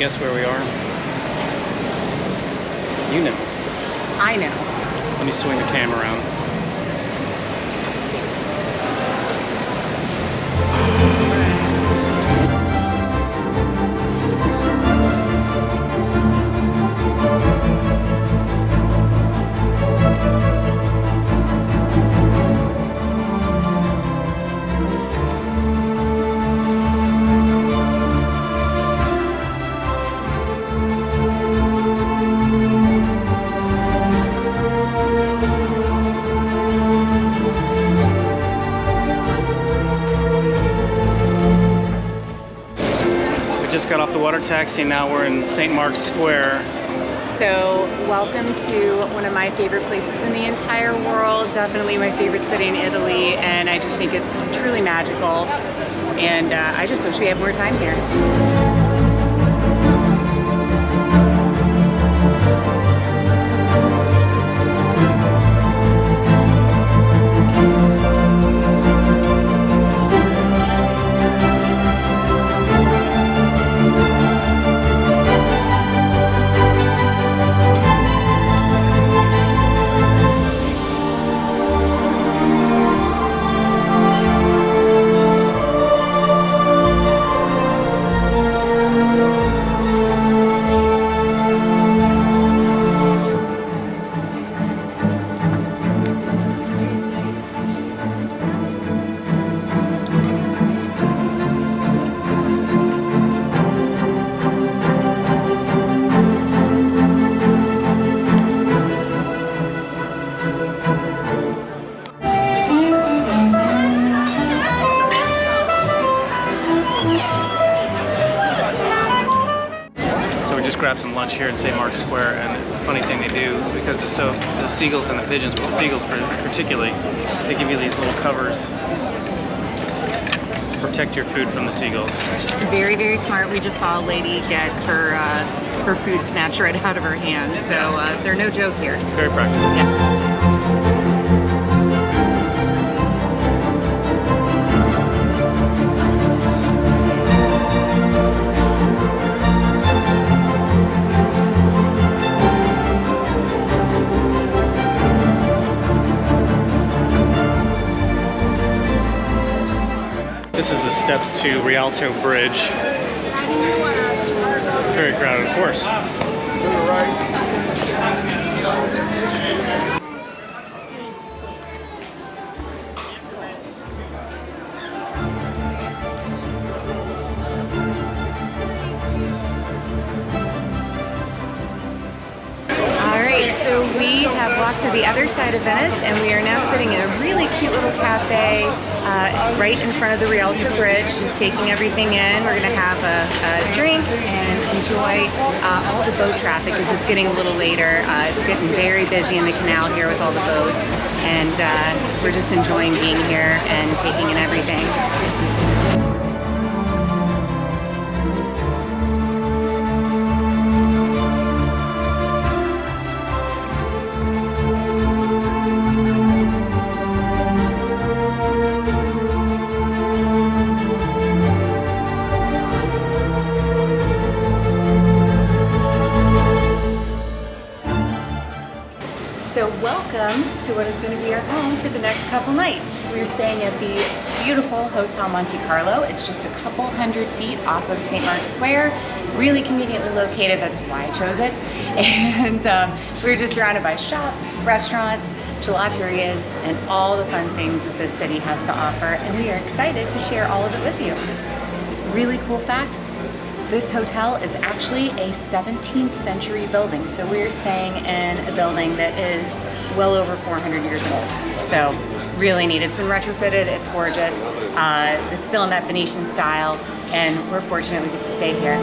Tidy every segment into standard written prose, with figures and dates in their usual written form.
guess where we are? You know. I know. Let me swing the camera around. Just got off the water taxi, now we're in St. Mark's Square. So welcome to one of my favorite places in the entire world, definitely my favorite city in Italy, and I just think it's truly magical, and I just wish we had more time here. Grab some lunch here in St. Mark's Square, and it's the funny thing they do, because they're so, the seagulls and the pigeons, but the seagulls particularly, they give you these little covers to protect your food from the seagulls. Very, very smart. We just saw a lady get her food snatched right out of her hand, so they're no joke here. Very practical. Yeah. This is the steps to Rialto Bridge. Very crowded, of course. So we have walked to the other side of Venice, and we are now sitting in a really cute little cafe right in front of the Rialto Bridge, just taking everything in. We're going to have a drink and enjoy all the boat traffic as it's getting a little later. It's getting very busy in the canal here with all the boats, and we're just enjoying being here and taking in everything. So welcome to what is going to be our home for the next couple nights. We're staying at the beautiful Hotel Monte Carlo. It's just a couple hundred feet off of St. Mark's Square, really conveniently located. That's why I chose it. And we're just surrounded by shops, restaurants, gelaterias, and all the fun things that this city has to offer. And we are excited to share all of it with you. Really cool fact, this hotel is actually a 17th century building. So we're staying in a building that is well over 400 years old. So really neat. It's been retrofitted, it's gorgeous. It's still in that Venetian style, and we're fortunate we get to stay here.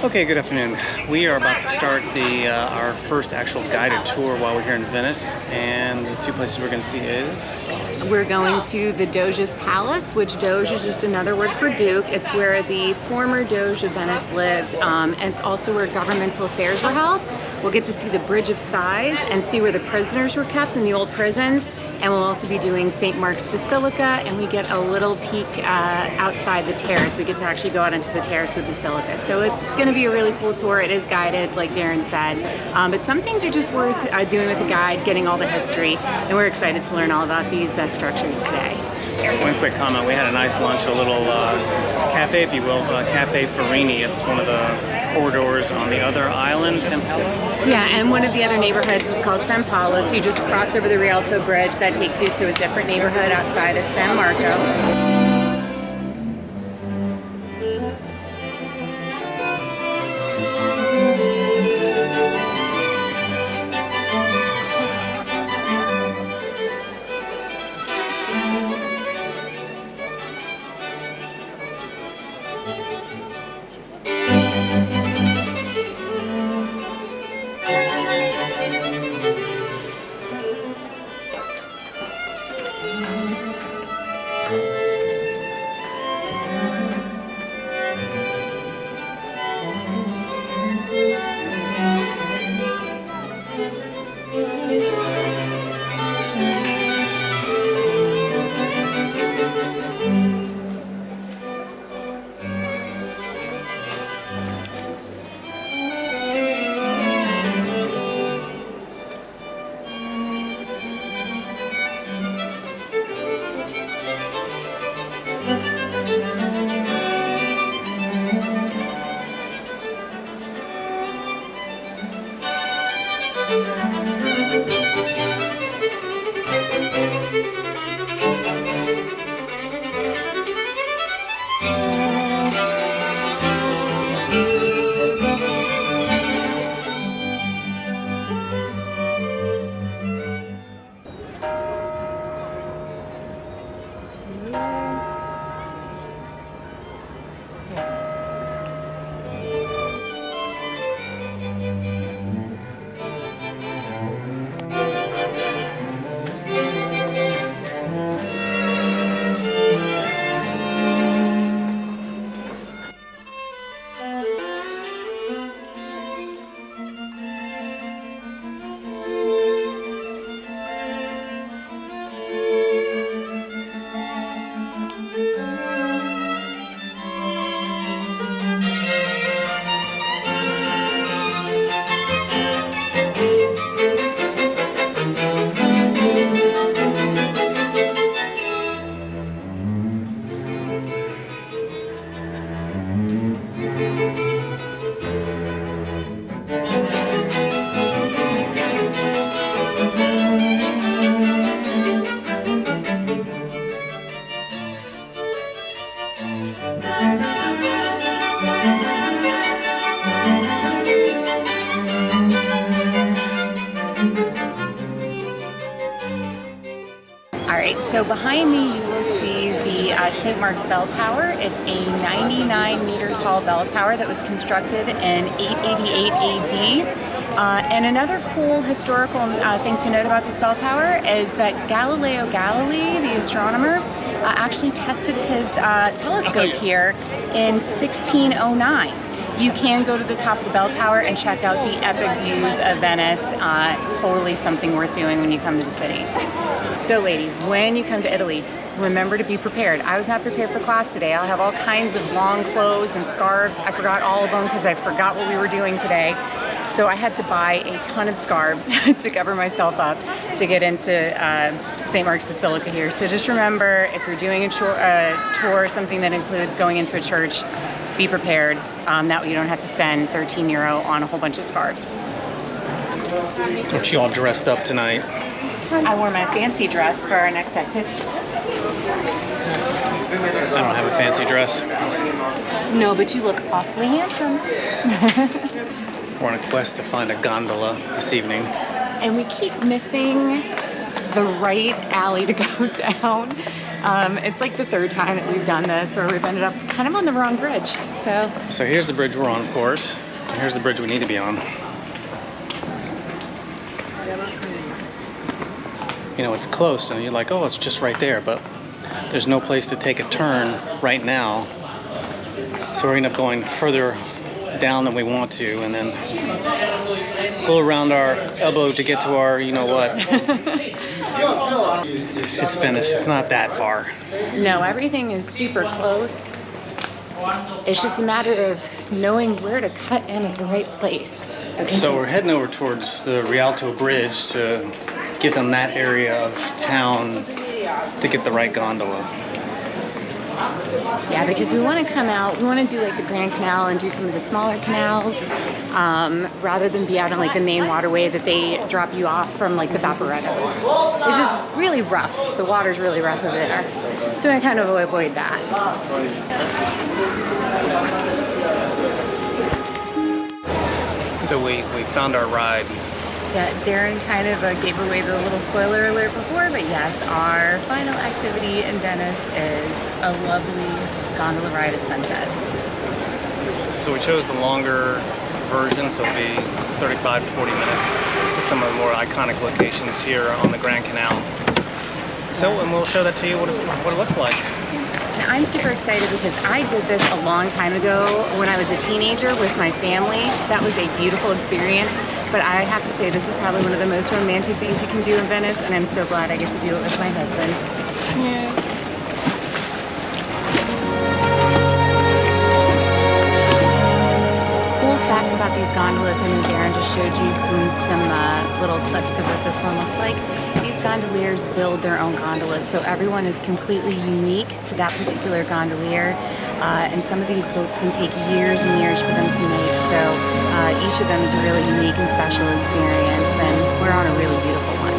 Okay, good afternoon. We are about to start our first actual guided tour while we're here in Venice, and the two places we're going to see is... We're going to the Doge's Palace, which Doge is just another word for Duke. It's where the former Doge of Venice lived, and it's also where governmental affairs were held. We'll get to see the Bridge of Sighs and see where the prisoners were kept in the old prisons. And we'll also be doing St. Mark's Basilica, and we get a little peek outside the terrace. We get to actually go out into the terrace of the Basilica. So it's gonna be a really cool tour. It is guided, like Darren said. But some things are just worth doing with a guide, getting all the history. And we're excited to learn all about these structures today. One quick comment, we had a nice lunch, a little cafe, if you will, Cafe Farini. It's one of the corridors on the other island, San Paolo. Yeah, and one of the other neighborhoods is called San Paolo, so you just cross over the Rialto Bridge. That takes you to a different neighborhood outside of San Marco. So behind me you will see the St. Mark's Bell Tower. It's a 99-meter tall bell tower that was constructed in 888 AD. And another cool historical thing to note about this bell tower is that Galileo Galilei, the astronomer, actually tested his telescope here in 1609. You can go to the top of the bell tower and check out the epic views of Venice. Totally something worth doing when you come to the city. So ladies, when you come to Italy, remember to be prepared. I was not prepared for class today. I'll have all kinds of long clothes and scarves. I forgot all of them because I forgot what we were doing today. So I had to buy a ton of scarves to cover myself up to get into St. Mark's Basilica here. So just remember, if you're doing a tour, something that includes going into a church, be prepared. That way you don't have to spend 13 euro on a whole bunch of scarves. Aren't you all dressed up tonight? I wore my fancy dress for our next activity. I don't have a fancy dress. No, but you look awfully handsome. We're on a quest to find a gondola this evening. And we keep missing the right alley to go down. It's like the third time that we've done this where we've ended up kind of on the wrong bridge. So here's the bridge we're on, of course. And here's the bridge we need to be on. You know, it's close and you're like, oh, it's just right there, but there's no place to take a turn right now. So we're gonna end up going further down than we want to, and then go around our elbow to get to our, you know what. It's Venice, it's not that far. No, everything is super close. It's just a matter of knowing where to cut in at the right place. So we're heading over towards the Rialto Bridge to get in that area of town to get the right gondola. Yeah, because we want to come out, we want to do like the Grand Canal and do some of the smaller canals, rather than be out on like the main waterway that they drop you off from like the Vaporettos. It's just really rough. The water's really rough over there. So I kind of avoid that. So we found our ride. Yeah, Darren kind of gave away the little spoiler alert before, but yes, our final activity in Venice is a lovely gondola ride at sunset. So we chose the longer version, so it'll be 35 to 40 minutes to some of the more iconic locations here on the Grand Canal. So, and we'll show that to you what it looks like. And I'm super excited because I did this a long time ago when I was a teenager with my family. That was a beautiful experience. But I have to say, this is probably one of the most romantic things you can do in Venice, and I'm so glad I get to do it with my husband. Yes. Cool fact about these gondolas, I know Darren just showed you some little clips of what this one looks like. These gondoliers build their own gondolas, so everyone is completely unique to that particular gondolier. And some of these boats can take years and years for them to make, so each of them is a really unique and special experience, and we're on a really beautiful one.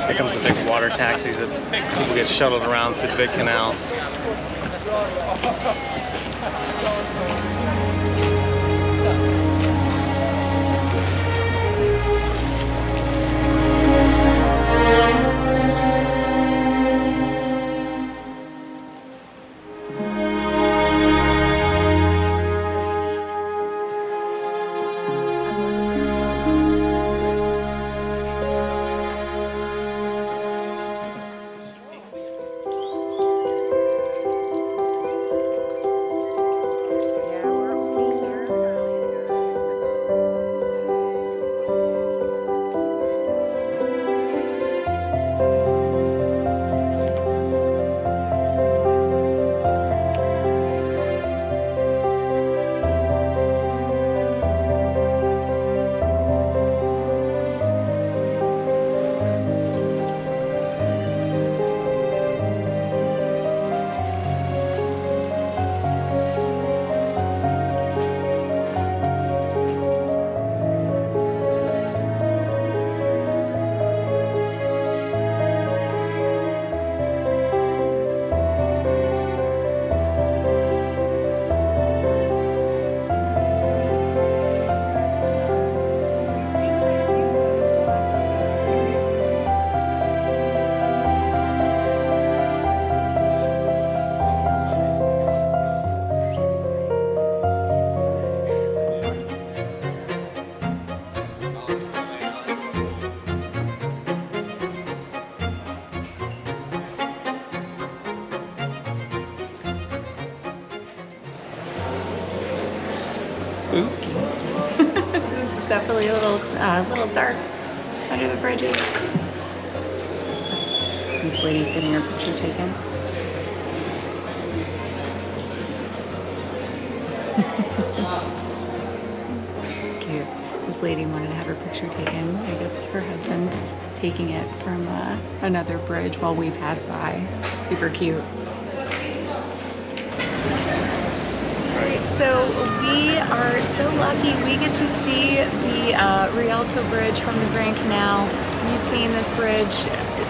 Here comes the big water taxis that people get shuttled around through the big canal. It's definitely a little dark under the bridges. This lady's getting her picture taken. It's cute. This lady wanted to have her picture taken. I guess her husband's taking it from another bridge while we pass by. Super cute. So we are so lucky we get to see the Rialto Bridge from the Grand Canal. You've seen this bridge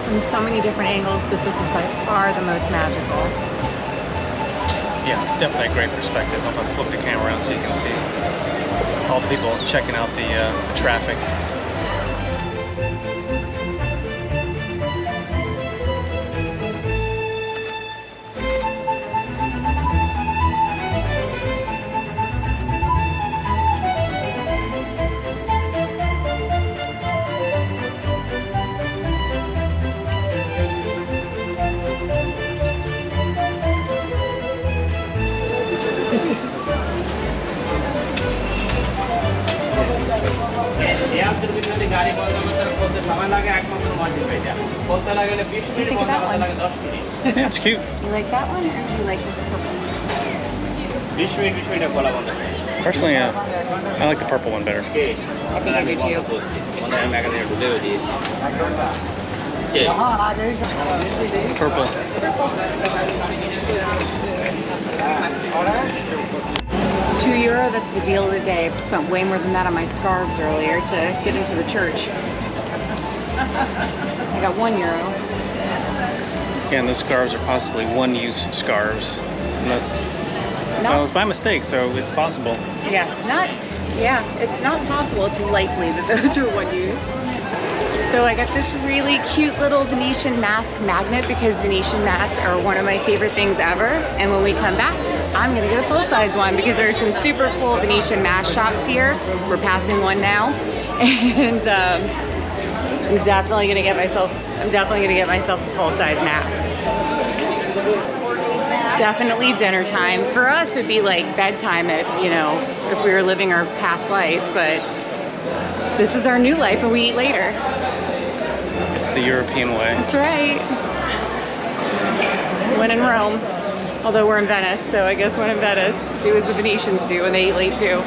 from so many different angles, but this is by far the most magical. Yeah, it's definitely a great perspective. I'm gonna flip the camera around so you can see all the people checking out the traffic. Yeah, it's cute. You like that one, or do you like this purple one? Personally, I like the purple one better. I think I do too. Purple. €2, that's the deal of the day. I spent way more than that on my scarves earlier to get into the church. I got €1. Again, those scarves are possibly one-use scarves, unless well, it's by mistake, so it's possible. Yeah, it's not possible. It's likely that those are one use. So I got this really cute little Venetian mask magnet because Venetian masks are one of my favorite things ever. And when we come back, I'm gonna get a full-size one because there's some super cool Venetian mask shops here. We're passing one now, and I'm definitely gonna get myself a full-size mask. Definitely dinner time. For us, it'd be like bedtime if we were living our past life, but this is our new life and we eat later. It's the European way. That's right. When in Rome. Although we're in Venice, so I guess when in Venice, do as the Venetians do and they eat late too.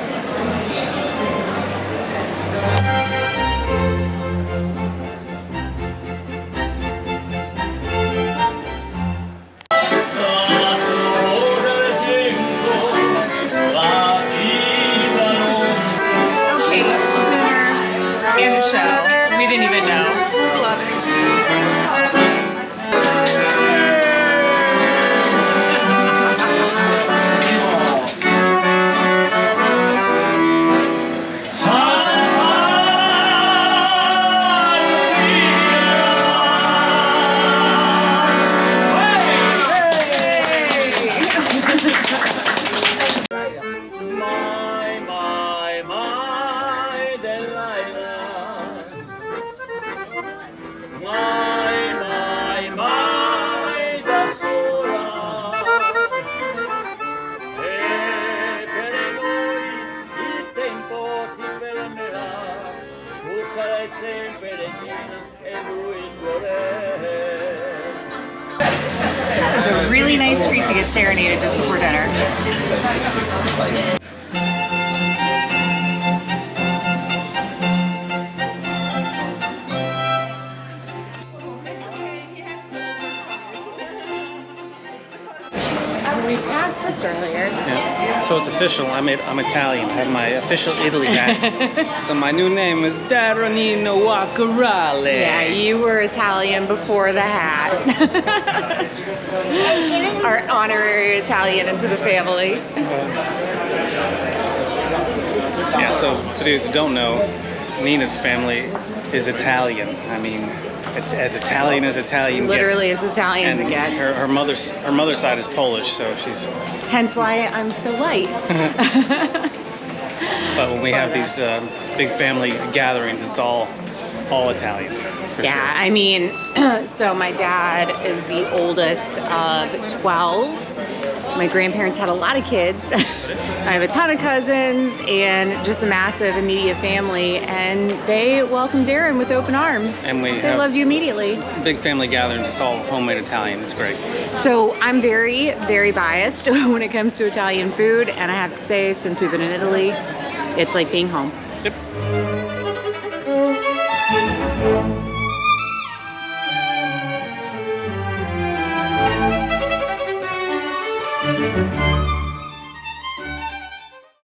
It's a really nice treat to get serenaded just before dinner. We passed this earlier. Yeah. So it's official. I'm Italian. I have my official Italy hat. So my new name is Daronino Waccarale. Yeah, you were Italian before the hat. Our honorary Italian into the family. Yeah, so for those who don't know, Nina's family is Italian. I mean, it's as Italian gets. Literally as Italian as it gets. Her mother's side is Polish, so she's. Hence why I'm so white. But when we have these big family gatherings, it's all Italian. Yeah, sure. I mean, so my dad is the oldest of 12. My grandparents had a lot of kids. I have a ton of cousins and just a massive immediate family, and they welcomed Darren with open arms. And they loved you immediately. Big family gatherings, it's all homemade Italian, it's great. So I'm very, very biased when it comes to Italian food, and I have to say, since we've been in Italy, it's like being home. Yep.